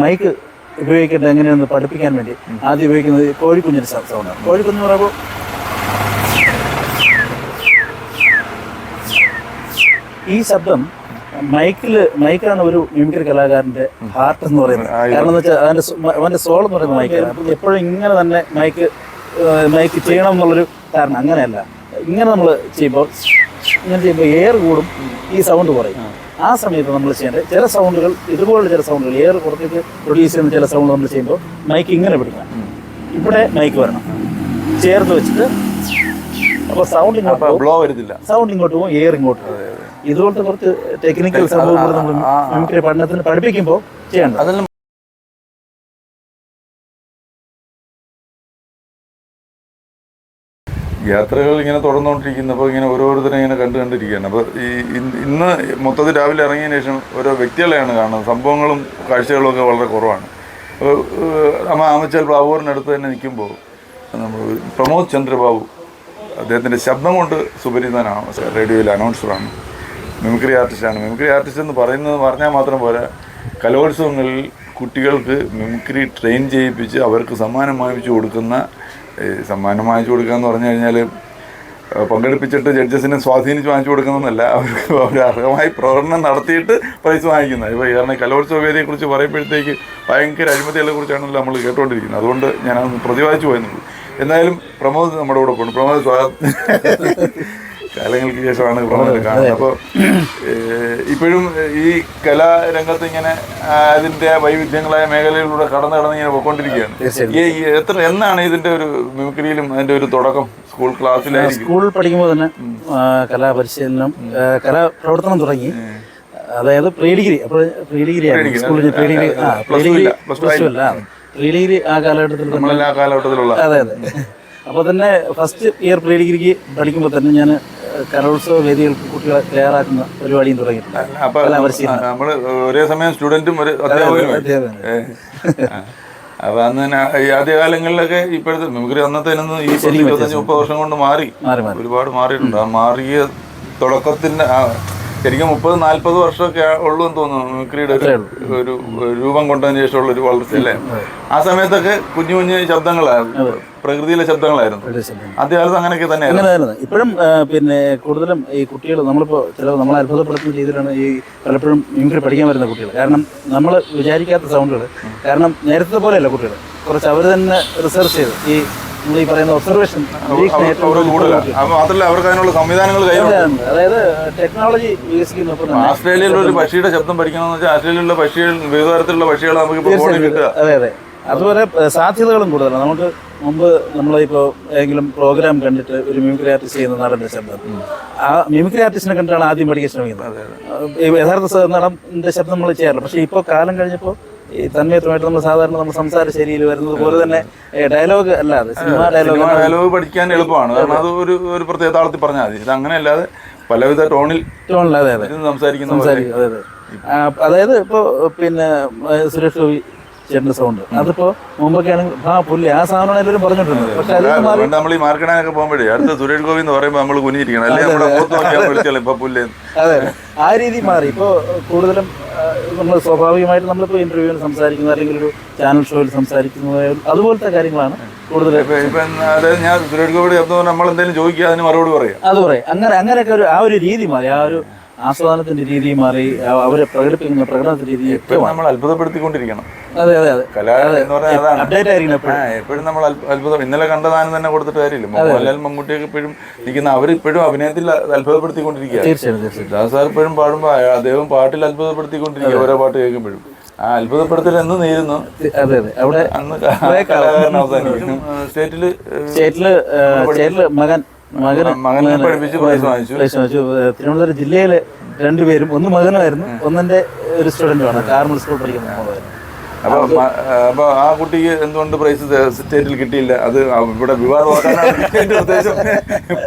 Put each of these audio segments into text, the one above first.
Mic ഉപയോഗിക്കേണ്ടത് എങ്ങനെയാണെന്ന് പഠിപ്പിക്കാൻ വേണ്ടി ആദ്യം ഉപയോഗിക്കുന്നത് കോഴിക്കുഞ്ഞിൻ്റെ സൗണ്ടാണ്. കോഴിക്കുഞ്ഞ് പറയുമ്പോൾ ഈ ശബ്ദം മൈക്കാണ് ഒരു മിമിക്രി കലാകാരൻ്റെ ഹാർട്ട് എന്ന് പറയുന്നത്. കാരണം എന്ന് വെച്ചാൽ അവൻ്റെ സോൾ എന്ന് പറയുന്നത് മൈക്കാണ്. എപ്പോഴും ഇങ്ങനെ തന്നെ മൈക്ക് ചെയ്യണം എന്നുള്ളൊരു കാരണം അങ്ങനെയല്ല. ഇങ്ങനെ നമ്മൾ ചെയ്യുമ്പോൾ എയർ കൂടും, ഈ സൗണ്ട് കുറയും. ആ സമയത്ത് നമ്മൾ ചെയ്യേണ്ടത് ചില സൗണ്ടുകൾ, ഇതുപോലുള്ള ചില സൗണ്ടുകൾ എയർ കുറച്ചിട്ട് പ്രൊഡ്യൂസ് ചെയ്യുന്ന ചില സൗണ്ട് നമ്മൾ ചെയ്യുമ്പോൾ മൈക്ക് ഇങ്ങനെ പിടിക്കണം. ഇവിടെ മൈക്ക് വരണം ചേർത്ത് വെച്ചിട്ട്. അപ്പോൾ സൗണ്ട് ഇങ്ങോട്ട് പോകും, എയർ ഇങ്ങോട്ട് പോകും. ഇതുപോലത്തെ കുറച്ച് ടെക്നിക്കൽ സംഭവങ്ങൾ നമ്മൾ മിമിക്രി പഠനത്തിന് പഠിപ്പിക്കുമ്പോൾ ചെയ്യേണ്ടത്. യാത്രകൾ ഇങ്ങനെ തുടർന്നുകൊണ്ടിരിക്കുന്നപ്പോൾ ഇങ്ങനെ ഓരോരുത്തരെ ഇങ്ങനെ കണ്ടിരിക്കുകയാണ്. അപ്പോൾ ഇന്ന് മൊത്തത്തിൽ രാവിലെ ഇറങ്ങിയതിന് ശേഷം ഓരോ വ്യക്തികളെയാണ് കാണുന്നത്. സംഭവങ്ങളും കാഴ്ചകളും ഒക്കെ വളരെ കുറവാണ്. അപ്പോൾ ആമച്ചാൽ ബാബുവിനടുത്ത് തന്നെ നിൽക്കുമ്പോൾ നമ്മൾ പ്രമോദ് ചന്ദ്രബാബു, അദ്ദേഹത്തിൻ്റെ ശബ്ദം കൊണ്ട് സുപരിചിതനാണ്. റേഡിയോയിലെ അനൗൺസറാണ്, മിമിക്രി ആർട്ടിസ്റ്റാണ്. മിമിക്രി ആർട്ടിസ്റ്റ് എന്ന് പറഞ്ഞാൽ മാത്രം പോരാ, കലോത്സവങ്ങളിൽ കുട്ടികൾക്ക് മിമിക്രി ട്രെയിൻ ചെയ്യിപ്പിച്ച് അവർക്ക് സമ്മാനം വാങ്ങിച്ചു കൊടുക്കുന്ന, സമ്മാനം വാങ്ങിച്ചു കൊടുക്കുക എന്ന് പറഞ്ഞു കഴിഞ്ഞാൽ പങ്കെടുപ്പിച്ചിട്ട് ജഡ്ജസിനെ സ്വാധീനിച്ച് വാങ്ങിച്ചു കൊടുക്കുന്നതല്ല, അവർ അർഹമായി പ്രകടനം നടത്തിയിട്ട് പ്രൈസ് വാങ്ങിക്കുന്നത്. ഇപ്പോൾ കാരണം കലോത്സവ വേദിയെക്കുറിച്ച് പറയുമ്പോഴത്തേക്ക് ഭയങ്കര അഴിമതികളെക്കുറിച്ചാണല്ലോ നമ്മൾ കേട്ടുകൊണ്ടിരിക്കുന്നത്. അതുകൊണ്ട് ഞാനത് പ്രതിപാദിച്ചു പോയെന്നുള്ളൂ. എന്തായാലും പ്രമോദ് നമ്മുടെ കൂടെ പോകുന്നു. പ്രമോദ് സ്വാഗതം. കാലങ്ങൾക്ക് ശേഷമാണ് പ്രമോദിനെ കാണുന്നത്. അപ്പോൾ ഇപ്പോഴും ഈ കലാരംഗത്ത് ഇങ്ങനെ അതിൻ്റെ വൈവിധ്യങ്ങളായ മേഖലയിലൂടെ കടന്ന് ഇങ്ങനെ പോയിക്കൊണ്ടിരിക്കുകയാണ്. എന്നാണ് ഇതിൻ്റെ ഒരു മിമിക്രിയിലും അതിൻ്റെ ഒരു തുടക്കം? സ്കൂൾ ക്ലാസ്സിലായിരിക്കും. സ്കൂൾ പഠിക്കുമ്പോൾ തന്നെ കലാപരിശീലനം, കലാപ്രവർത്തനം തുടങ്ങി. അതായത് പ്രീ ഡിഗ്രി, അപ്പോൾ പ്രീ ഡിഗ്രി ആ കാലഘട്ടത്തിലുള്ള. അതെ. അപ്പോൾ തന്നെ ഫസ്റ്റ് ഇയർ പ്രീ ഡിഗ്രിക്ക് പഠിക്കുമ്പോൾ തന്നെ ഞാൻ കലോത്സവ വേദികൾക്ക് കുട്ടികളെ തയ്യാറാക്കുന്ന പരിപാടിയും തുടങ്ങിയിട്ടുണ്ട്. നമ്മൾ ഒരേ സമയം സ്റ്റുഡൻറ്റും ഒരു അധ്യാപകനും. അപ്പോൾ അന്ന് തന്നെ ഈ ആദ്യകാലങ്ങളിലൊക്കെ ഇപ്പോഴത്തെ മിമിക്രി അന്നത്തേനൊന്നും ഈ 25-30 വർഷം കൊണ്ട് ഒരുപാട് മാറിയിട്ടുണ്ട്. ആ മാറിയ തുടക്കത്തിൻ്റെ ശരിക്കും 30-40 വർഷമൊക്കെ ഉള്ളൂ എന്ന് തോന്നുന്നു മിമിക്രിയുടെ ഒരു രൂപം കൊണ്ടതിന് ശേഷമുള്ള ഒരു വളർച്ച അല്ലേ. ആ സമയത്തൊക്കെ കുഞ്ഞു കുഞ്ഞു ശബ്ദങ്ങളായിരുന്നു, പ്രകൃതിയിലെ ശബ്ദങ്ങളായിരുന്നു. ആദ്യകാലത്ത് അങ്ങനെയൊക്കെ തന്നെയായിരുന്നു. ഇപ്പോഴും പിന്നെ കൂടുതലും ഈ കുട്ടികൾ നമ്മളിപ്പോൾ നമ്മളെ അത്ഭുതപ്പെടുത്തുന്ന രീതിയിലാണ് ഈ പലപ്പോഴും മിമിക്രി പഠിക്കാൻ വരുന്ന കുട്ടികൾ. കാരണം നമ്മൾ വിചാരിക്കാത്ത സൗണ്ടുകൾ, കാരണം നേരത്തെ പോലെയല്ല കുട്ടികൾ, കുറച്ച് അവർ തന്നെ റിസർച്ച് ചെയ്ത് ഈ നമ്മൾ ഈ പറയുന്ന ഒബ്സർവേഷൻ, മാത്രമല്ല അവർക്ക് അതിനുള്ള സംവിധാനങ്ങൾ കൈവരുന്നുണ്ട്. അതായത് ടെക്നോളജി വികസിക്കുന്നു. ആസ്ട്രേലിയയിലുള്ള ഒരു പക്ഷിയുടെ ശബ്ദം പഠിക്കണമെന്ന് വെച്ചാൽ ആസ്ട്രേലിയയിലുള്ള പക്ഷികൾ, വിവിധ തരത്തിലുള്ള പക്ഷികൾ നമുക്ക് കിട്ടുക. അതെ. അതുപോലെ സാധ്യതകളും കൂടുതലാണ്. നമുക്ക് മുമ്പ് നമ്മളിപ്പോൾ ഏതെങ്കിലും പ്രോഗ്രാം കണ്ടിട്ട് ഒരു മിമിക്രി ആർട്ടിസ്റ്റ് ചെയ്യുന്ന നടൻ്റെ ശബ്ദം, ആ മിമിക്രി ആർട്ടിസ്റ്റിനെ കണ്ടിട്ടാണ് ആദ്യം പഠിക്കാൻ ശ്രമിക്കുന്നത്. യഥാർത്ഥ നടൻ്റെ ശബ്ദം നമ്മൾ ചെയ്യാറില്ല. പക്ഷേ ഇപ്പോൾ കാലം കഴിഞ്ഞപ്പോൾ ഈ തന്മയത്വമായിട്ട് നമ്മൾ സാധാരണ നമ്മൾ സംസാര ശൈലിയിൽ വരുന്നത് പോലെ തന്നെ ഡയലോഗ് അല്ലാതെ സിനിമ ഡയലോഗ് പഠിക്കാൻ എളുപ്പമാണ്. കാരണം അത് ഒരു പ്രത്യേക താളത്തിൽ പറഞ്ഞാൽ മതി. ഇത് അങ്ങനെ അല്ലാതെ പലവിധ ടോണിൽ സംസാരിക്കുന്ന. അതായത് ഇപ്പോൾ പിന്നെ സുരേഷ് ഗോപി ചേട്ടൻ്റെ സൗണ്ട്, അതിപ്പോ മുമ്പൊക്കെ ആണെങ്കിൽ പുല്ല്, ആ സാധനമാണ് എല്ലാവരും പറഞ്ഞിട്ടുണ്ട്. പക്ഷെ നമ്മൾ ഈ മാർക്കറ്റിനൊക്കെ പോകുമ്പോഴേ അടുത്ത സുരേഷ് ഗോപി എന്ന് പറയുമ്പോൾ നമ്മൾ കുനിയിരിക്കണം, അല്ലെങ്കിൽ ഇപ്പൊ പുല്ല്. അതെ, ആ രീതി മാറി. ഇപ്പോൾ കൂടുതലും നമ്മൾ സ്വാഭാവികമായിട്ട് നമ്മളിപ്പോൾ ഇന്റർവ്യൂവിന് സംസാരിക്കുന്നത് അല്ലെങ്കിൽ ഒരു ചാനൽ ഷോയിൽ സംസാരിക്കുന്നത് അതുപോലത്തെ കാര്യങ്ങളാണ് കൂടുതൽ. അതായത് ഞാൻ സുരേഷ് ഗോപിയുടെ ശബ്ദം നമ്മൾ എന്തെങ്കിലും ചോദിക്കുക, അതിന് മറുപടി പറയാം. അത് പറയാം. അങ്ങനെയൊക്കെ ആ ഒരു രീതി മാറി, ആ ഒരു ആസ്വാദനത്തിന്റെ രീതി മാറി, അവരെ പ്രകടിപ്പിക്കുന്ന പ്രകടനത്തിന്റെ രീതി നമ്മൾ അത്ഭുതപ്പെടുത്തിക്കൊണ്ടിരിക്കണം. അതെ. കല എന്ന് പറഞ്ഞാൽ എപ്പോഴും നമ്മൾ അത്ഭുതം. ഇന്നലെ കണ്ട ദാനം തന്നെ കൊടുത്തിട്ട് കാര്യമില്ല. മോഹൻലാൽ മമ്മൂട്ടിയൊക്കെ ഇപ്പോഴും ഇരിക്കുന്ന അവരിപ്പോഴും അഭിനയത്തിൽ അത്ഭുതപ്പെടുത്തിക്കൊണ്ടിരിക്കുക. തീർച്ചയായും ദാസ് സാർ ഇപ്പോഴും പാടുമ്പോൾ അദ്ദേഹം പാട്ടിൽ അത്ഭുതപ്പെടുത്തിക്കൊണ്ടിരിക്കുക. ഓരോ പാട്ട് കേൾക്കുമ്പോഴും ആ അത്ഭുതപ്പെടുത്തൽ എന്ന് നേരുന്നു. അതെ. അവിടെ അന്ന് കലാകാരൻ അവസാനിക്കും. സ്റ്റേറ്റില് മകനെ പഠിപ്പിച്ച് പ്രൈസ് വാങ്ങിച്ചു. തിരുവനന്തപുരം ജില്ലയിലെ രണ്ടുപേരും, ഒന്ന് മകനായിരുന്നു, ഒന്നെന്റെ ഒരു സ്റ്റുഡന്റുമാണ്, കാർമൽ സ്കൂൾ പഠിക്കുന്ന. അപ്പൊ ആ കുട്ടിക്ക് എന്തുകൊണ്ട് പ്രൈസ് സ്റ്റേറ്റിൽ കിട്ടിയില്ല? അത് ഇവിടെ വിവാദമാക്കാനാണ് ഉദ്ദേശം.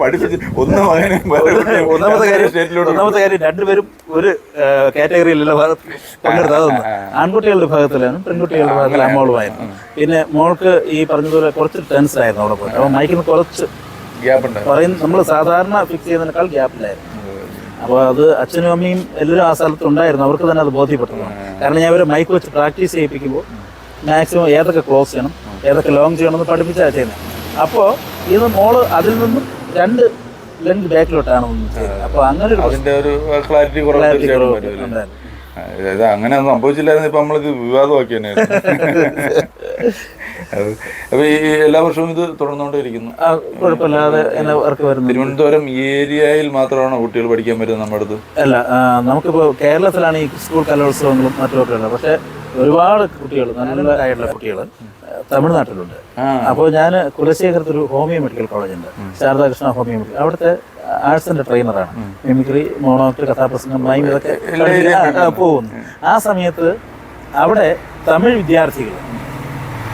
പഠിപ്പിച്ച് ഒന്ന് മകനെ. ഒന്നാമത്തെ കാര്യം രണ്ടുപേരും ഒരു കാറ്റഗറിയിലുള്ള പങ്കെടുത്തതൊന്നും ആൺകുട്ടികളുടെ വിഭാഗത്തിലാണ്, പെൺകുട്ടികളുടെ വിഭാഗത്തിൽ അമ്മോളുമായിരുന്നു. പിന്നെ മോൾക്ക് ഈ പറഞ്ഞതുപോലെ കുറച്ച് ടെൻസ് ആയിരുന്നു അവിടെ പോയിട്ട്. അപ്പൊ മൈക്കിന് കുറച്ച് ഗ്യാപ്പ് ഉണ്ട്. നമ്മൾ സാധാരണ ഫിക്സ് ചെയ്യുന്നതിനേക്കാൾ ഗ്യാപ്പിലായിരുന്നു. അപ്പോൾ അത് അച്ഛനും അമ്മയും എല്ലാവരും ആ സ്ഥലത്ത് ഉണ്ടായിരുന്നു, അവർക്ക് തന്നെ അത് ബോധ്യപ്പെട്ടതാണ്. കാരണം ഞാൻ ഒരു മൈക്ക് വെച്ച് പ്രാക്ടീസ് ചെയ്യിപ്പിക്കുമ്പോൾ മാക്സിമം ഏതൊക്കെ ക്ലോസ് ചെയ്യണം, ഏതൊക്കെ ലോങ് ചെയ്യണമെന്ന് പഠിപ്പിച്ചാണ് ചെയ്യുന്നത്. അപ്പോൾ ഇത് മോള് അതിൽ നിന്നും 2 ലെങ്ത് ബാക്കിലോട്ടാണ് ചെയ്യുന്നത്. അപ്പോൾ അങ്ങനെ ഒരു ക്ലാരിറ്റി ഉണ്ടായിരുന്നു. അങ്ങനെ ഒന്നും സംഭവിച്ചില്ലായിരുന്നു, ഇപ്പൊ നമ്മളിത് വിവാദമാക്കി തന്നെ. അപ്പൊ ഈ എല്ലാ വർഷവും ഇത് തുടർന്നുകൊണ്ടിരിക്കുന്നു, കുഴപ്പമില്ലാതെ വർക്ക് വരുന്നു. തിരുവനന്തപുരം ഏരിയയിൽ മാത്രമാണ് കുട്ടികൾ പഠിക്കാൻ പറ്റുന്നത് നമ്മുടെ അടുത്ത്? അല്ല, നമുക്കിപ്പോൾ കേരളത്തിലാണ് ഈ സ്കൂൾ കലോത്സവങ്ങളും മറ്റുമൊക്കെ ഉള്ളത്. പക്ഷേ ഒരുപാട് കുട്ടികൾ, നല്ലതായിട്ടുള്ള കുട്ടികൾ തമിഴ്നാട്ടിലുണ്ട്. അപ്പോൾ ഞാൻ കുലശേഖരത്ത് ഒരു ഹോമിയോ മെഡിക്കൽ കോളേജുണ്ട്, ശാരദാകൃഷ്ണ ഹോമിയോ മെഡിക്കൽ. അവിടുത്തെ ആർട്സിന്റെ ട്രെയിനറാണ്. മിമിക്രി, മോണോക്ട്, കഥാപ്രസംഗം, മൈം ഇതൊക്കെ പോകുന്നു. ആ സമയത്ത് അവിടെ തമിഴ് വിദ്യാർത്ഥികൾ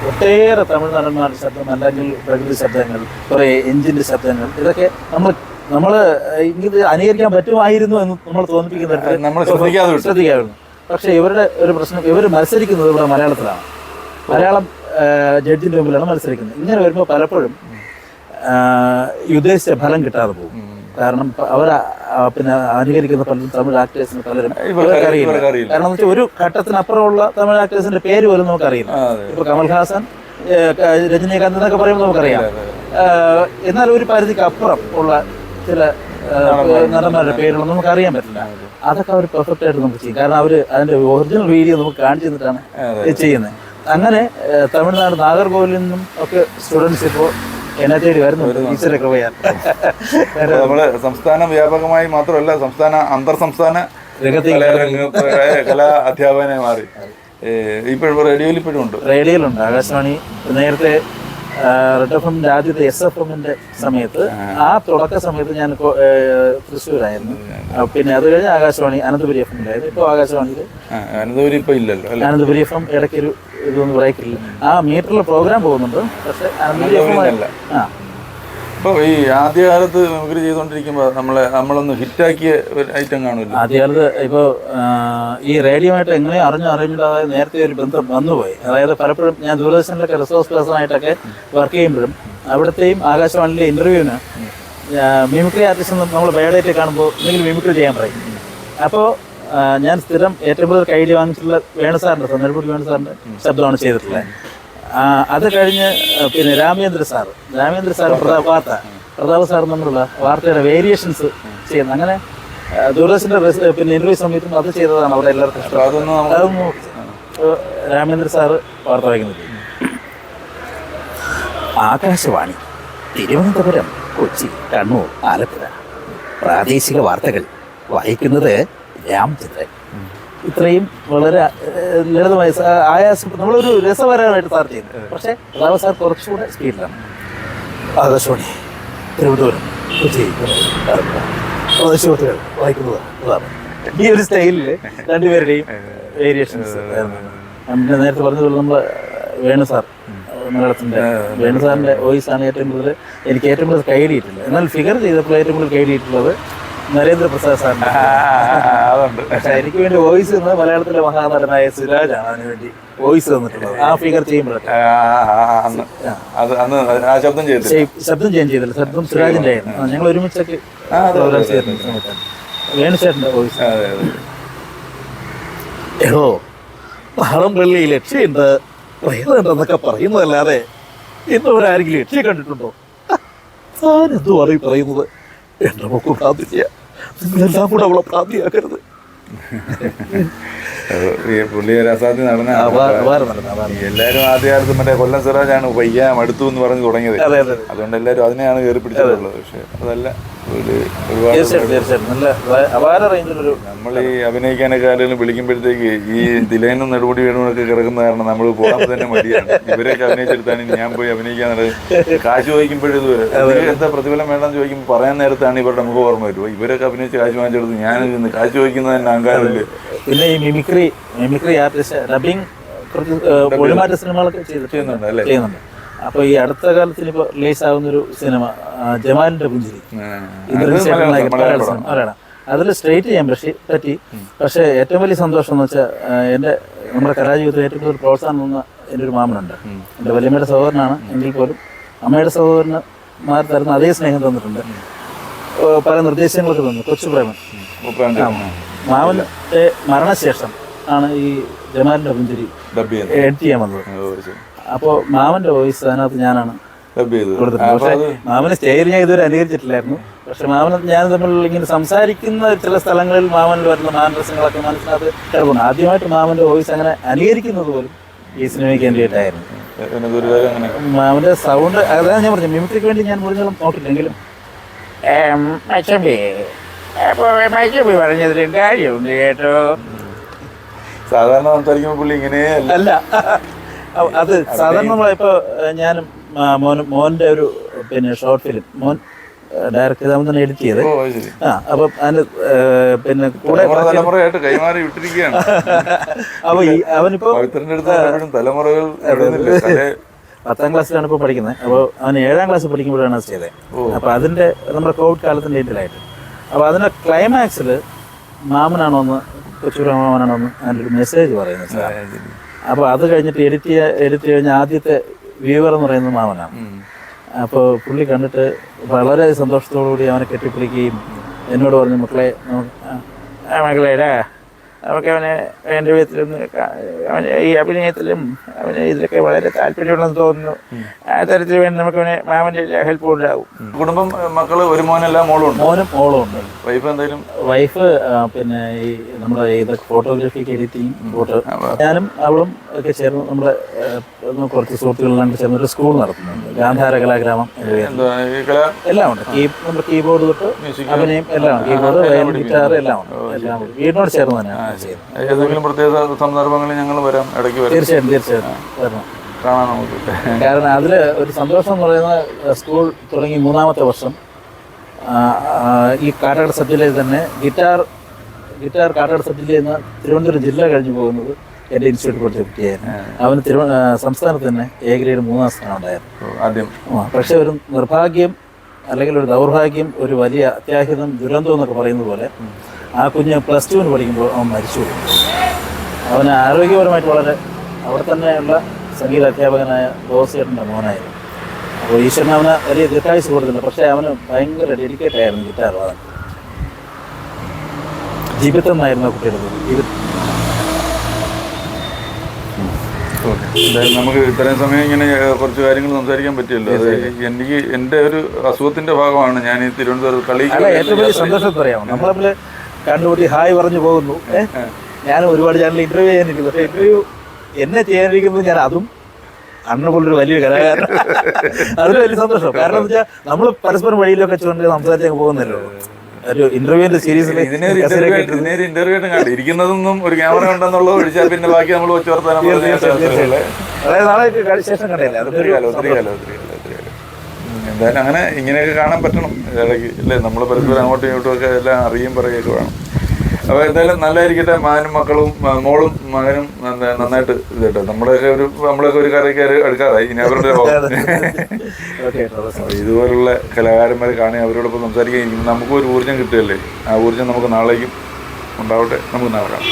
ഒട്ടേറെ തമിഴ് നടന്മാരുടെ ശബ്ദം, അല്ലെങ്കിൽ പ്രകൃതി ശബ്ദങ്ങൾ, കുറേ എഞ്ചിന്റെ ശബ്ദങ്ങൾ, ഇതൊക്കെ നമ്മൾ ഇത് അനുകരിക്കാൻ പറ്റുമായിരുന്നു എന്ന് നമ്മൾ തോന്നിപ്പിക്കുന്ന ശ്രദ്ധിക്കാറുണ്ട്. പക്ഷേ ഇവരുടെ ഒരു പ്രശ്നം, ഇവർ മത്സരിക്കുന്നത് ഇവിടെ മലയാളത്തിലാണ്. മലയാളം ജഡ്ജിന്റെ മുമ്പിലാണ് മത്സരിക്കുന്നത്. ഇങ്ങനെ വരുമ്പോൾ പലപ്പോഴും ഉദ്ദേശിച്ച ഫലം കിട്ടാതെ പോകും. കാരണം അവർ പിന്നെ അനുകരിക്കുന്ന പലരും തമിഴ് ആക്ടേഴ്സിന് പലരും അറിയില്ല. കാരണം എന്ന് വെച്ചാൽ ഒരു ഘട്ടത്തിനപ്പുറമുള്ള തമിഴ് ആക്ടേഴ്സിന്റെ പേര് പോലും നമുക്കറിയില്ല. ഇപ്പൊ കമൽഹാസൻ, രജനീകാന്ത് എന്നൊക്കെ പറയുമ്പോൾ നമുക്കറിയാം. എന്നാൽ ഒരു പരിധിക്ക് അപ്പുറം ഉള്ള ചില നടന്മാരുടെ പേരുകളൊന്നും നമുക്ക് അറിയാൻ പറ്റില്ല. അതൊക്കെ അവർ പെർഫെക്റ്റ് ആയിട്ട് നമുക്ക് ചെയ്യും. കാരണം അവർ അതിന്റെ ഒറിജിനൽ വീഡിയോ നമുക്ക് കാണിച്ചു തന്നിട്ടാണ് ചെയ്യുന്നത്. അങ്ങനെ തമിഴ്നാട് നാഗർകോവിലിൽ നിന്നും ഒക്കെ സ്റ്റുഡൻസ് ഇപ്പോൾ എന്നെ തേടി വരുന്നുണ്ട്. ടീച്ചറൊക്കെ പോയാൽ നമ്മള് സംസ്ഥാന വ്യാപകമായി മാത്രമല്ല, അന്തർ സംസ്ഥാന കലാ അധ്യാപകനെ മാറി. ഇപ്പോഴും റേഡിയോയിൽ ഇപ്പോഴും ഉണ്ട്. റേഡിയോയിലുണ്ട്. ആകാശവാണി നേരത്തെ റെഡ് എഫ് എമ്മിന്റെ ആദ്യത്തെ SFMന്റെ സമയത്ത്, ആ തുടക്ക സമയത്ത് ഞാൻ തൃശ്ശൂരായിരുന്നു. പിന്നെ അത് കഴിഞ്ഞ് ആകാശവാണി അനന്തപുരി FM-ലായിരുന്നു. ഇപ്പോൾ ആകാശവാണിയിൽ അനന്തപുരി ഇപ്പൊ ഇല്ലല്ലോ. അനന്തപുരി FM ഇടയ്ക്കൊരു ഇതൊന്നും ബ്രേക്കില്ല. ആ മീറ്ററിൽ പ്രോഗ്രാം പോകുന്നുണ്ട്, പക്ഷെ അനന്തപുരി FM ഇപ്പോൾ ഈ ആദ്യകാലത്ത് മിമിക്രി ചെയ്തുകൊണ്ടിരിക്കുമ്പോൾ നമ്മളൊന്ന് ഹിറ്റാക്കിയ ഒരു ഐറ്റം കാണുമല്ലോ. ആദ്യകാലത്ത് ഇപ്പോൾ ഈ റേഡിയോമായിട്ട് എങ്ങനെയും അറിഞ്ഞിടാതെ നേരത്തെ ഒരു ബന്ധം വന്നുപോയി. അതായത് പലപ്പോഴും ഞാൻ ദൂരദർശനിലൊക്കെ റിസോഴ്സ് പേഴ്സണായിട്ടൊക്കെ വർക്ക് ചെയ്യുമ്പോഴും അവിടുത്തെയും ആകാശവാണിയിലെ ഇൻ്റർവ്യൂവിന് മിമിക്രി ആർട്ടിസ്റ്റ് നമ്മൾ ബയോഡേറ്റ് കാണുമ്പോൾ എന്തെങ്കിലും മിമിക്രി ചെയ്യാൻ പറയും. അപ്പോൾ ഞാൻ സ്ഥിരം ഏറ്റവും കൂടുതൽ കൈഡി വാങ്ങിച്ചിട്ടുള്ള വേണുസാറിൻ്റെ, നെടുമുടി വേണുസാറിൻ്റെ ശബ്ദമാണ് ചെയ്തിട്ടുള്ളത്. അത് കഴിഞ്ഞ് പിന്നെ രാമേന്ദ്ര സാർ പ്രതാപ് സാർ തമ്മിലുള്ള വാർത്തയുടെ വേരിയേഷൻസ് ചെയ്യുന്നത്. അങ്ങനെ ദൂരദർശൻ്റെ പിന്നെ ഇൻ്റർവ്യൂ സമയത്തും അത് ചെയ്തതാണ് അവിടെ എല്ലാവർക്കും ഇഷ്ടം. അതൊന്നും രാമേന്ദ്ര സാറ് വാർത്ത വായിക്കുന്നത്. ആകാശവാണി, തിരുവനന്തപുരം, കൊച്ചി, കണ്ണൂർ, ആലപ്പുഴ. പ്രാദേശിക വാർത്തകൾ വായിക്കുന്നത് രാംചന്ദ്രൻ. ഇത്രയും വളരെ ലളിതമായി ആയാസം നമ്മളൊരു രസപരമായിട്ട് സാർ ചെയ്യുന്നത്. പക്ഷേ പ്രതാപ സാർ കുറച്ചുകൂടെ സ്പീഡിലാണ്. ആകാശവാണി, തിരുവനന്തപുരം, കൊച്ചി, പ്രദേശവാർത്തകൾ വായിക്കുന്നത് അതാണ്. ഈ ഒരു സ്റ്റൈലിൽ രണ്ടുപേരുടെയും വേരിയേഷൻസ്. നേരത്തെ പറഞ്ഞതുപോലെ നമ്മൾ വേണു സാർ, മലയാളത്തിൻ്റെ വേണു സാറിൻ്റെ വോയിസാണ് എനിക്ക് ഏറ്റവും കൂടുതൽ കൈഡിയിട്ടുള്ളത്. എന്നാൽ ഫിഗർ ചെയ്തപ്പോൾ ഏറ്റവും കൂടുതൽ കൈഡിയിട്ടുള്ളത് നരേന്ദ്രപ്രസാദ് സാറിൻ്റെ. പക്ഷെ എനിക്ക് വേണ്ടി വോയിസ് തന്നത് മലയാളത്തിലെ മഹാനടനായ സുരാജാണ് അതിന് വേണ്ടി വോയിസ് തന്നിട്ടുള്ളത്. ആ ഫിഗർ ചെയ്യുമ്പോഴൊക്കെ ശബ്ദം ചേഞ്ച് ചെയ്തില്ല. ശബ്ദം സുരാജിൻ്റെ ആയിരുന്നു. ഞങ്ങൾ ഒരുമിച്ചൊക്കെ സമയത്താണ് വേണുചേട്ടൻ്റെ വോയിസ്. എടോ, താളം പള്ളി ലക്ഷ്യമുണ്ട് പ്രേതമുണ്ടെന്നൊക്കെ പറയുന്നതല്ലാതെ ഇന്നവരാരെങ്കിലും ലക്ഷ്യം കണ്ടിട്ടുണ്ടോ? താൻ എന്തുവാണ് ഈ പറയുന്നത്? എന്റെ നമുക്ക് പ്രാർത്ഥിക്കുക, നിങ്ങളെല്ലാം കൂടെ അവളെ പ്രാർത്ഥിയാക്കരുത്. പുള്ളി ഒരു അസാധ്യ നടന്ന എല്ലാവരും ആദ്യകാലത്ത് മറ്റേ കൊല്ലം സിറാജാണ് വയ്യാൻ മടുത്തു എന്ന് പറഞ്ഞ് തുടങ്ങിയത്. അതുകൊണ്ട് എല്ലാവരും അതിനെയാണ് കയറി പിടിച്ചിട്ടുള്ളത്. പക്ഷെ അതല്ല, നമ്മൾ ഈ അഭിനയിക്കാനൊക്കെ ആരെങ്കിലും വിളിക്കുമ്പോഴത്തേക്ക് ഈ ദിലൈനും നെടുമുടി വേണുമൊക്കെ കിടക്കുന്ന കാരണം നമ്മൾ പോകാൻ തന്നെ മടിയാണ്. ഇവരൊക്കെ അഭിനയിച്ചെടുത്താണ് ഞാൻ പോയി അഭിനയിക്കാൻ കാശ് ചോദിക്കുമ്പോഴത് എന്താ പ്രതിഫലം വേണ്ടെന്ന് ചോദിക്കുമ്പോൾ പറയാൻ നേരത്താണ് ഇവരുടെ മുഖം ഓർമ്മ വരുമോ. ഇവരൊക്കെ അഭിനയിച്ച് കാശ് വാങ്ങിച്ചെടുത്ത് ഞാൻ കാശ് ചോദിക്കുന്നത് തന്നെ അഹങ്കാരമില്ല. പിന്നെ ഈ മിമിക്രി ആർട്ടിസ്റ്റ് ഡബിങ് ഒഴിമാറ്റ സിനിമകളൊക്കെ ചെയ്യുന്നുണ്ട്. അപ്പോൾ ഈ അടുത്ത കാലത്തിൽ ഇപ്പോൾ റിലീസ് ആകുന്നൊരു സിനിമ ജമാലിന്റെ പുഞ്ചിരി, മലയാളം, അതിൽ സ്ട്രേറ്റ് ചെയ്യാൻ പറ്റി. പക്ഷേ ഏറ്റവും വലിയ സന്തോഷം എന്ന് വെച്ചാൽ നമ്മുടെ കലാജീവിതത്തിൽ ഏറ്റവും കൂടുതൽ പ്രോത്സാഹനം തന്ന എൻ്റെ ഒരു മാമനുണ്ട്. എൻ്റെ വലിയമ്മയുടെ സഹോദരനാണ് എങ്കിൽ പോലും അമ്മയുടെ സഹോദരന്മാർ തരുന്ന അതേ സ്നേഹം തന്നിട്ടുണ്ട്. പല നിർദ്ദേശങ്ങളൊക്കെ തന്നു. കൊച്ചു പ്രേമൻ മാമൻ്റെ മരണശേഷം ആണ് ഈ ജമാലിൻ്റെ പുഞ്ചിരി എഡിറ്റ് ചെയ്യാൻ വന്നത്. അപ്പോൾ മാമൻ്റെ വോയിസ് അതിനകത്ത് ഞാനാണ് കൊടുത്തിട്ടുണ്ട്. പക്ഷേ മാമന് സ്റ്റേജിൽ ഞാൻ ഇതുവരെ അനുകരിച്ചിട്ടില്ലായിരുന്നു. പക്ഷെ മാമൻ ഞാൻ തമ്മിൽ ഇങ്ങനെ സംസാരിക്കുന്ന ചില സ്ഥലങ്ങളിൽ മാമനിൽ വരുന്ന മാനരസങ്ങളൊക്കെ മനസ്സിനകത്ത് കിടക്കുന്നു. ആദ്യമായിട്ട് മാമൻ്റെ വോയിസ് അങ്ങനെ അനുകരിക്കുന്നത് പോലും ഈ സിനിമയ്ക്ക് വേണ്ടിയിട്ടായിരുന്നു. മാമൻ്റെ സൗണ്ട് അതാണ് ഞാൻ പറഞ്ഞു, മിമിക്രിക്ക് വേണ്ടി ഞാൻ മുഴുവനും നോക്കിയിട്ടെങ്കിലും പറഞ്ഞതിലും കാര്യമുണ്ട് കേട്ടോ. സാധാരണ സംസാരിക്കുമ്പോൾ പുള്ളി ഇങ്ങനെ അല്ല, അത് സാധാരണ ഇപ്പോൾ ഞാനും മോൻ്റെ ഒരു പിന്നെ ഷോർട്ട് ഫിലിം മോൻ ഡയറക്റ്റ് ചെയ്താൽ തന്നെ എഡിറ്റ് ചെയ്ത് അപ്പം അതിന് പിന്നെ കൂടെ തലമുറയായിട്ട് കൈമാറി വിട്ടിരിക്കുകയാണ്. അപ്പോൾ അവനിപ്പോൾ തലമുറകൾ 10ാം ക്ലാസ്സിലാണ് ഇപ്പോൾ പഠിക്കുന്നത്. അപ്പോൾ അവൻ 7ാം ക്ലാസ്സിൽ പഠിക്കുമ്പോഴാണ് അത് ചെയ്തത്. അപ്പോൾ അതിൻ്റെ നമ്മുടെ കോവിഡ് കാലത്തിൻ്റെ ഡീറ്റെയിലായിട്ട് അപ്പോൾ അതിൻ്റെ ക്ലൈമാക്സിൽ മാമനാണോന്ന് കൊച്ചൂർ മാമനാണോന്ന് അതിൻ്റെ ഒരു മെസ്സേജ് പറയുന്നത്. അപ്പോൾ അത് കഴിഞ്ഞിട്ട് എഡിറ്റ് കഴിഞ്ഞ ആദ്യത്തെ വ്യൂവർ എന്ന് പറയുന്നത് മാമനാണ്. അപ്പോൾ പുള്ളി കണ്ടിട്ട് വളരെ സന്തോഷത്തോടുകൂടി അവനെ കെട്ടിപ്പിടിക്കുകയും എന്നോട് പറഞ്ഞു, മക്കളേടാ നമുക്ക് അവനെ എൻ്റെ വിധത്തിലൊന്ന് അവന് ഈ അഭിനയത്തിലും അവന് ഇതിലൊക്കെ വളരെ താല്പര്യമുണ്ടെന്ന് തോന്നുന്നു. ആ തരത്തിൽ വേണ്ടി നമുക്ക് അവനെ മാമൻ്റെ ഹെൽപ്പ് ഉണ്ടാവും. കുടുംബം മക്കള് ഒരു മോനല്ല മോളും മോളും ഉണ്ട്. വൈഫ് എന്തായാലും വൈഫ് പിന്നെ ഈ നമ്മുടെ ഇതൊക്കെ ഫോട്ടോഗ്രാഫിക്ക് എഡിറ്റിങ് ഫോട്ടോ ഞാനും അവളും ഒക്കെ ചേർന്ന് നമ്മുടെ കുറച്ച് സുഹൃത്തുക്കളാണ്ട് ചേർന്ന് ഒരു സ്കൂൾ നടത്തുന്നുണ്ട്. ഗാന്ധാര കലാഗ്രാമം എല്ലാം ഉണ്ട്. നമ്മുടെ കീബോർഡ് തൊട്ട് അഭിനയം എല്ലാം ഉണ്ട്. കീബോർഡ് വയലിൻ ഗിറ്റാർ എല്ലാം ഉണ്ട്. എല്ലാം വീടിനോട് ചേർന്ന് തന്നെയാണ്. ഏതെങ്കിലും പ്രത്യേക സന്ദർഭങ്ങളിൽ ഞങ്ങൾ വരാം, ഇടയ്ക്ക് വരാം. തീർച്ചയായിട്ടും വരണം, കാണാൻ നമുക്ക്. കാരണം അതിൽ ഒരു സന്തോഷം എന്ന് പറയുന്നത് സ്കൂൾ തുടങ്ങി 3ാമത്തെ വർഷം ഈ കാട്ടാട് സബ് ജില്ലയിൽ തന്നെ ഗിറ്റാർ കാട്ടാട് സബ് ജില്ലയിൽ നിന്ന് തിരുവനന്തപുരം ജില്ല കഴിഞ്ഞു പോകുന്നത് എൻ്റെ ഇൻസ്റ്റിറ്റ്യൂട്ട് പഠിച്ച കുട്ടിയായിരുന്നു. അവന് സംസ്ഥാനത്ത് തന്നെ എ ഗ്രേഡ് 3ാം സ്ഥാനം ഉണ്ടായിരുന്നു ആദ്യം. പക്ഷെ ഒരു നിർഭാഗ്യം അല്ലെങ്കിൽ ഒരു ദൗർഭാഗ്യം, ഒരു വലിയ അത്യാഹിതം, ദുരന്തം എന്നൊക്കെ പറയുന്നത് പോലെ ആ കുഞ്ഞ് +2 പഠിക്കുമ്പോൾ അവൻ മരിച്ചു. അവന് ആരോഗ്യപരമായിട്ട് വളരെ അവിടെ തന്നെയുള്ള സംഗീത അധ്യാപകനായ ബോസേട്ടൻ്റെ മോനായിരുന്നു. അപ്പോൾ ഈശ്വരൻ അവന് വലിയ ദീർഘായുസ് കൊടുത്തില്ല. പക്ഷേ അവന് ഭയങ്കര ഡെഡിക്കേറ്റ് ആയിരുന്നു ഗിറ്റാർ വാദം. ജീവിതം എന്നായിരുന്നു കുട്ടിയുടെ എന്തായാലും നമുക്ക് ഇത്രയും സമയം ഇങ്ങനെ കുറച്ച് കാര്യങ്ങൾ സംസാരിക്കാൻ പറ്റിയല്ലോ. അത് എനിക്ക് എൻ്റെ ഒരു അസുഖത്തിന്റെ ഭാഗമാണ് ഞാൻ ഈ തിരുവനന്തപുരം കളി. ഏറ്റവും വലിയ സന്തോഷം പറയാമോ, നമ്മൾ തമ്മിൽ കണ്ടുകൂട്ടി ഹായ് പറഞ്ഞു പോകുന്നു. ഞാൻ ഒരുപാട് ചാനൽ ഇന്റർവ്യൂ ചെയ്യാനിരിക്കുന്നു. പക്ഷേ ഇന്റർവ്യൂ എന്നെ ചെയ്യാനിരിക്കുന്നത് ഞാൻ അതും അണ്ണ പോലൊരു വലിയ കലാകാരൻ. അതൊരു വലിയ സന്തോഷം. കാരണം എന്താ വെച്ചാൽ നമ്മൾ പരസ്പരം വഴിയിലൊക്കെ വെച്ചുകൊണ്ട് സംസാരിച്ചങ്ങ് പോകുന്നല്ലോ. ഒരു ഇന്റർവ്യൂവിന്റെ സീരീസിൽ ഇന്റർവ്യൂ ഇരിക്കുന്നതൊന്നും ഒരു ക്യാമറ ഉണ്ടെന്നുള്ളത് ഒഴിച്ചാൽ പിന്നെ ബാക്കി നമ്മൾ വെച്ച് വർത്താനം. എന്തായാലും അങ്ങനെ ഇങ്ങനെയൊക്കെ കാണാൻ പറ്റണം ഇടയ്ക്ക് അല്ലേ. നമ്മൾ പരസ്പരം അങ്ങോട്ടും ഇങ്ങോട്ടും ഒക്കെ എല്ലാം അറിയും പറയുകയൊക്കെ വേണം. അപ്പോൾ എന്തായാലും നല്ലതായിരിക്കട്ടെ. മാനും മക്കളും മോളും മകനും നന്നായിട്ട് ഇതട്ടെ. നമ്മളൊക്കെ ഒരു കറിക്ക് എടുക്കാറായി. ഇനി അവരുടെ ഇതുപോലുള്ള കലാകാരന്മാരെ കാണി അവരോടൊപ്പം സംസാരിക്കാൻ നമുക്കും ഒരു ഊർജ്ജം കിട്ടുകയല്ലേ. ആ ഊർജ്ജം നമുക്ക് നാളേക്കും ഉണ്ടാവട്ടെ. നമുക്ക് നാളെ കാണാം.